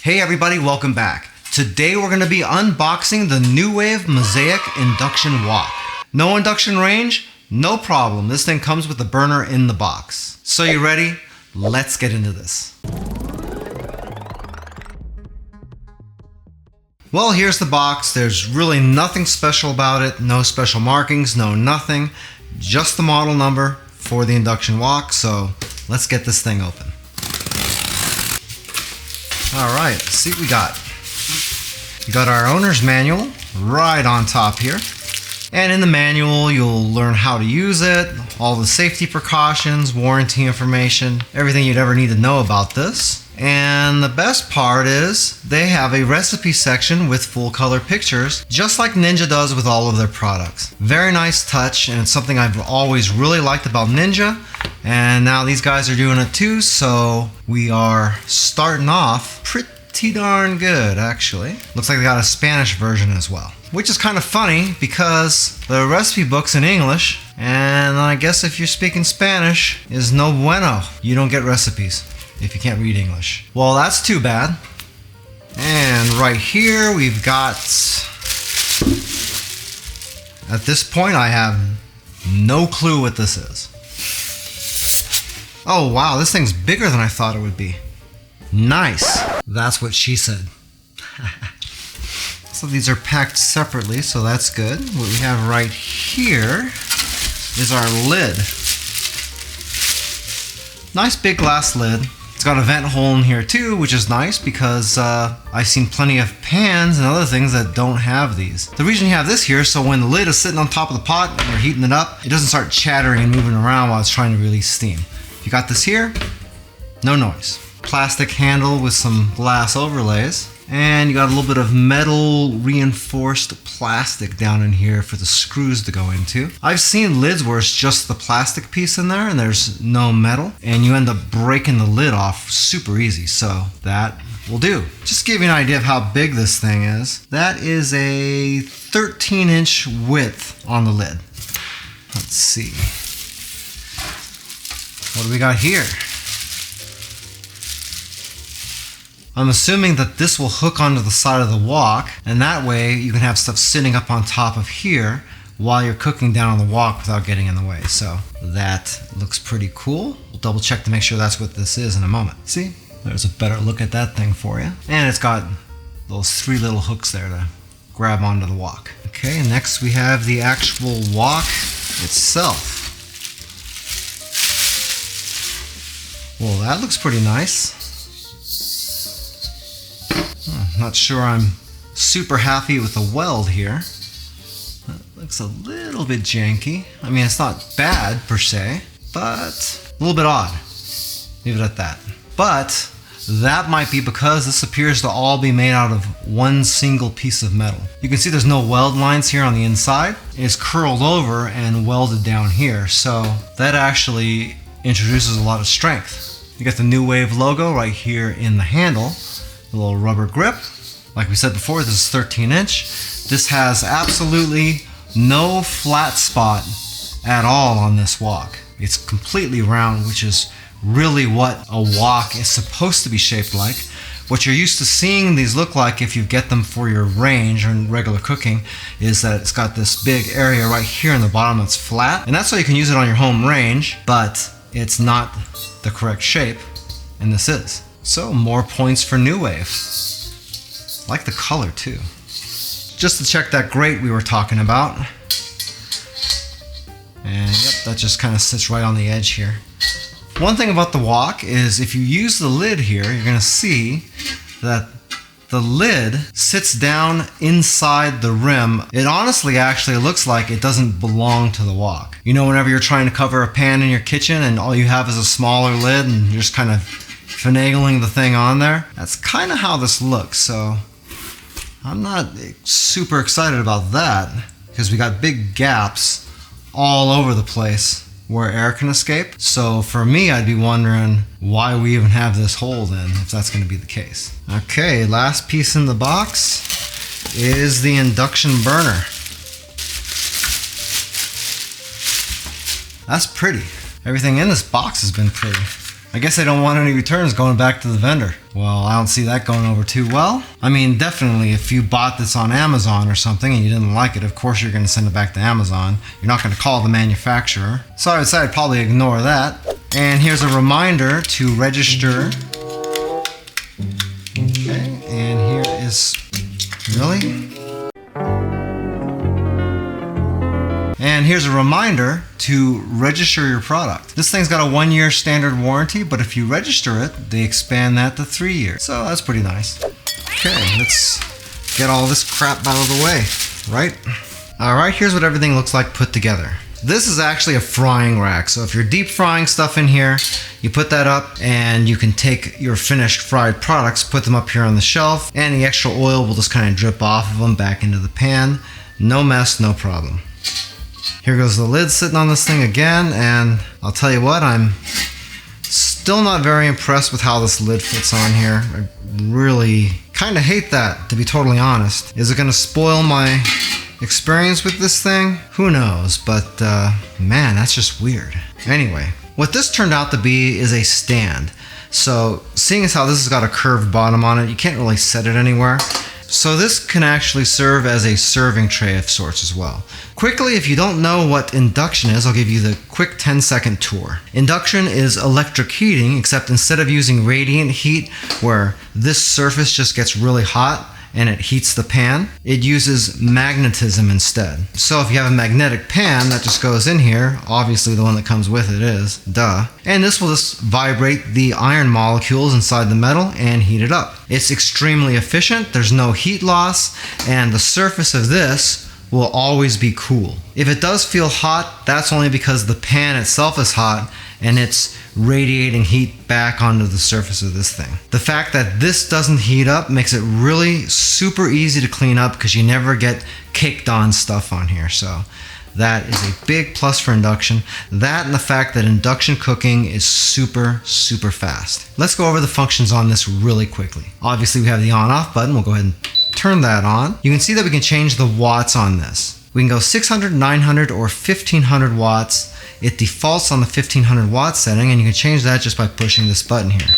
Hey everybody, welcome back. Today we're going to be unboxing the Nuwave Mosaic Induction Wok. No induction range? No problem. This thing comes with the burner in the box. So you ready? Let's get into this. Well, here's the box. There's really nothing special about it. No special markings, no nothing. Just the model number for the induction wok. So let's get this thing open. All right, let's see what we got. We got our owner's manual right on top here. And in the manual, you'll learn how to use it, all the safety precautions, warranty information, everything you'd ever need to know about this. And the best part is they have a recipe section with full color pictures, just like Ninja does with all of their products. Very nice touch, and it's something I've always really liked about Ninja. And now these guys are doing it too, so we are starting off pretty darn good, actually. Looks like they got a Spanish version as well, which is kind of funny because the recipe book's in English, and I guess if you're speaking Spanish is no bueno. You don't get recipes if you can't read English. Well, that's too bad. And right here we've got, at this point I have no clue what this is. Oh wow, this thing's bigger than I thought it would be. Nice. That's what she said. So these are packed separately, so that's good. What we have right here is our lid. Nice big glass lid. It's got a vent hole in here too, which is nice because I've seen plenty of pans and other things that don't have these. The reason you have this here is so when the lid is sitting on top of the pot and you're heating it up, it doesn't start chattering and moving around while it's trying to release steam. You got this here, no noise. Plastic handle with some glass overlays, and you got a little bit of metal reinforced plastic down in here for the screws to go into. I've seen lids where it's just the plastic piece in there and there's no metal, and you end up breaking the lid off super easy, so that will do. Just to give you an idea of how big this thing is, that is a 13-inch width on the lid. Let's see. What do we got here? I'm assuming that this will hook onto the side of the wok, and that way you can have stuff sitting up on top of here while you're cooking down on the wok without getting in the way. So that looks pretty cool. We'll double check to make sure that's what this is in a moment. See, there's a better look at that thing for you. And it's got those 3 little hooks there to grab onto the wok. Okay, next we have the actual wok itself. Well, that looks pretty nice. Not sure I'm super happy with the weld here. That looks a little bit janky. I mean, it's not bad per se, but a little bit odd. Leave it at that. But that might be because this appears to all be made out of one single piece of metal. You can see there's no weld lines here on the inside. It's curled over and welded down here, so that actually introduces a lot of strength. You got the Nuwave logo right here in the handle, a little rubber grip. Like we said before, this is 13-inch. This has absolutely no flat spot at all on this wok. It's completely round, which is really what a wok is supposed to be shaped like. What you're used to seeing these look like if you get them for your range or in regular cooking is that it's got this big area right here in the bottom that's flat. And that's why you can use it on your home range, but it's not the correct shape, and this is. So more points for Nuwave. I like the color too. Just to check that grate we were talking about. And yep, that just kind of sits right on the edge here. One thing about the wok is if you use the lid here, you're going to see that the lid sits down inside the rim. It honestly actually looks like it doesn't belong to the wok. You know, whenever you're trying to cover a pan in your kitchen and all you have is a smaller lid and you're just kind of finagling the thing on there, that's kind of how this looks. So I'm not super excited about that because we got big gaps all over the place where air can escape. So for me, I'd be wondering why we even have this hole then, if that's going to be the case. Okay, last piece in the box is the induction burner. That's pretty. Everything in this box has been pretty. I guess they don't want any returns going back to the vendor. Well, I don't see that going over too well. I mean, definitely if you bought this on Amazon or something and you didn't like it, of course you're going to send it back to Amazon. You're not going to call the manufacturer. So I would say I'd probably ignore that. And here's a reminder to register. Okay, and here is, really? And here's a reminder to register your product. This thing's got a 1-year standard warranty, but if you register it, they expand that to 3 years. So that's pretty nice. Okay, let's get all this crap out of the way, right? All right, here's what everything looks like put together. This is actually a frying rack. So if you're deep frying stuff in here, you put that up and you can take your finished fried products, put them up here on the shelf, and the extra oil will just kind of drip off of them back into the pan. No mess, no problem. Here goes the lid sitting on this thing again, and I'll tell you what, I'm still not very impressed with how this lid fits on here. I really kind of hate that, to be totally honest. Is it going to spoil my experience with this thing? Who knows, but man, that's just weird. Anyway, what this turned out to be is a stand. So seeing as how this has got a curved bottom on it, you can't really set it anywhere. So this can actually serve as a serving tray of sorts as well. Quickly, if you don't know what induction is, I'll give you the quick 10-second tour. Induction is electric heating, except instead of using radiant heat, where this surface just gets really hot and it heats the pan, it uses magnetism instead. So if you have a magnetic pan that just goes in here, obviously the one that comes with it is, duh, and this will just vibrate the iron molecules inside the metal and heat it up. It's extremely efficient, there's no heat loss, and the surface of this will always be cool. If it does feel hot, that's only because the pan itself is hot and it's radiating heat back onto the surface of this thing. The fact that this doesn't heat up makes it really super easy to clean up because you never get caked on stuff on here. So that is a big plus for induction. That and the fact that induction cooking is super, super fast. Let's go over the functions on this really quickly. Obviously we have the on-off button. We'll go ahead and turn that on. You can see that we can change the watts on this. We can go 600, 900, or 1500 watts. It defaults on the 1500 watt setting, and you can change that just by pushing this button here.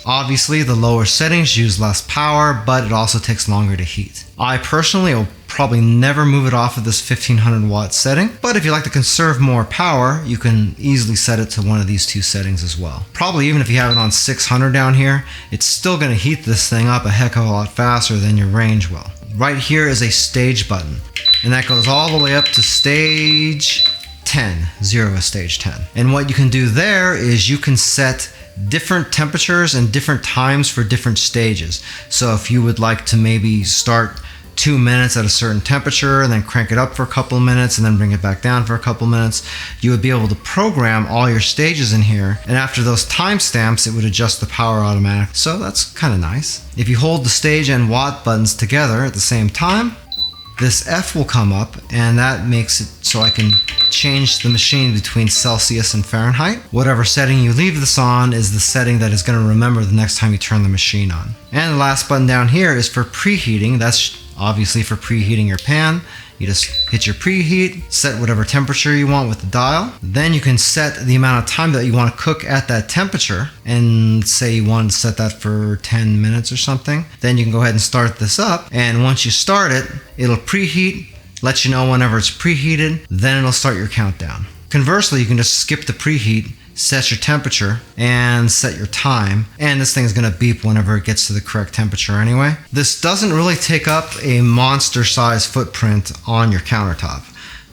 Obviously, the lower settings use less power, but it also takes longer to heat. I personally will probably never move it off of this 1500 watt setting, but if you like to conserve more power, you can easily set it to one of these two settings as well. Probably even if you have it on 600 down here, it's still going to heat this thing up a heck of a lot faster than your range will. Right here is a stage button, and that goes all the way up to stage 10, 0 is stage 10. And what you can do there is you can set different temperatures and different times for different stages. So if you would like to maybe start 2 minutes at a certain temperature and then crank it up for a couple of minutes and then bring it back down for a couple of minutes, you would be able to program all your stages in here, and after those timestamps it would adjust the power automatically. So that's kind of nice. If you hold the stage and watt buttons together at the same time, this F will come up, and that makes it so I can change the machine between Celsius and Fahrenheit. Whatever setting you leave this on is the setting that is going to remember the next time you turn the machine on. And the last button down here is for preheating. That's obviously for preheating your pan. You just hit your preheat, set whatever temperature you want with the dial. Then you can set the amount of time that you want to cook at that temperature, and say you want to set that for 10 minutes or something. Then you can go ahead and start this up, and once you start it, it'll preheat, let you know whenever it's preheated, then it'll start your countdown. Conversely, you can just skip the preheat, set your temperature, and set your time, and this thing is going to beep whenever it gets to the correct temperature anyway. This doesn't really take up a monster size footprint on your countertop.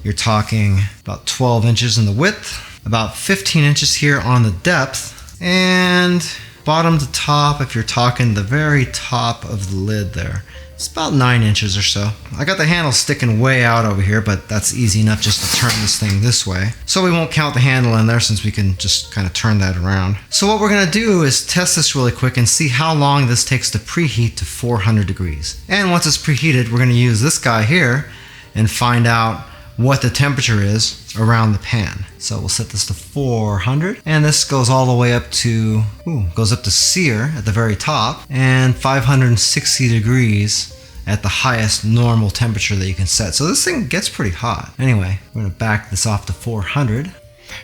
You're talking about 12 inches in the width, about 15 inches here on the depth, and bottom to top, if you're talking the very top of the lid there, it's about 9 inches or so. I got the handle sticking way out over here, but that's easy enough just to turn this thing this way. So we won't count the handle in there since we can just kind of turn that around. So what we're gonna do is test this really quick and see how long this takes to preheat to 400 degrees. And once it's preheated, we're gonna use this guy here and find out what the temperature is around the pan. So we'll set this to 400, and this goes all the way up to, goes up to sear at the very top, and 560 degrees at the highest normal temperature that you can set. So this thing gets pretty hot. Anyway, we're gonna back this off to 400.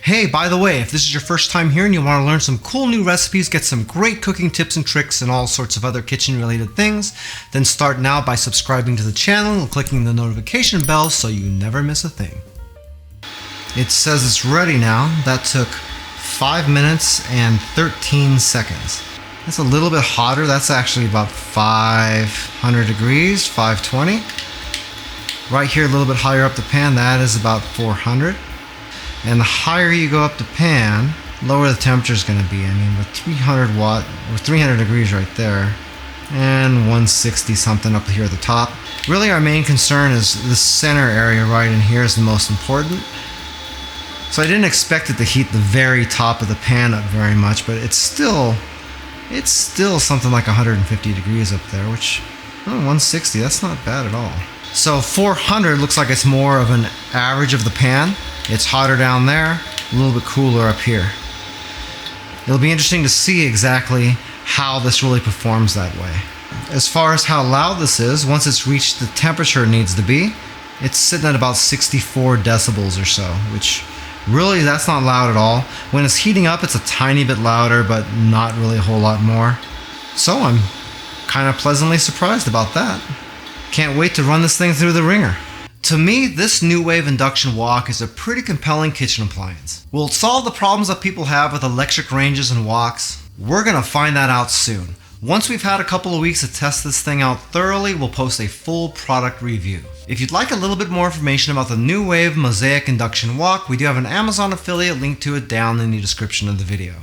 Hey, by the way, if this is your first time here and you want to learn some cool new recipes, get some great cooking tips and tricks and all sorts of other kitchen related things, then start now by subscribing to the channel and clicking the notification bell so you never miss a thing. It says it's ready now. That took 5 minutes and 13 seconds. That's a little bit hotter. That's actually about 500 degrees, 520. Right here, a little bit higher up the pan, that is about 400. And the higher you go up the pan, lower the temperature is going to be. I mean, with 300 watt or 300 degrees right there, and 160 something up here at the top. Really, our main concern is the center area right in here is the most important. So I didn't expect it to heat the very top of the pan up very much, but it's still something like 150 degrees up there, which 160, that's not bad at all. So 400 looks like it's more of an average of the pan. It's hotter down there, a little bit cooler up here. It'll be interesting to see exactly how this really performs that way. As far as how loud this is, once it's reached the temperature it needs to be, it's sitting at about 64 decibels or so, which really that's not loud at all. When it's heating up, it's a tiny bit louder, but not really a whole lot more. So I'm kind of pleasantly surprised about that. Can't wait to run this thing through the ringer. To me, this Nuwave Induction Wok is a pretty compelling kitchen appliance. Will it solve the problems that people have with electric ranges and woks? We're gonna find that out soon. Once we've had a couple of weeks to test this thing out thoroughly, we'll post a full product review. If you'd like a little bit more information about the Nuwave Mosaic Induction Wok, we do have an Amazon affiliate link to it down in the description of the video.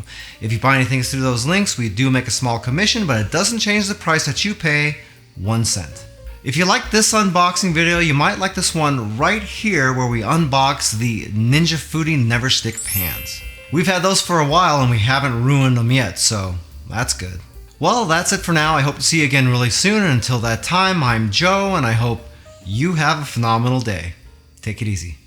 If you buy anything through those links, we do make a small commission, but it doesn't change the price that you pay 1 cent. If you like this unboxing video, you might like this one right here where we unbox the Ninja Foodi Never Stick pans. We've had those for a while and we haven't ruined them yet, so that's good. Well, that's it for now. I hope to see you again really soon, and until that time, I'm Joe, and I hope you have a phenomenal day. Take it easy.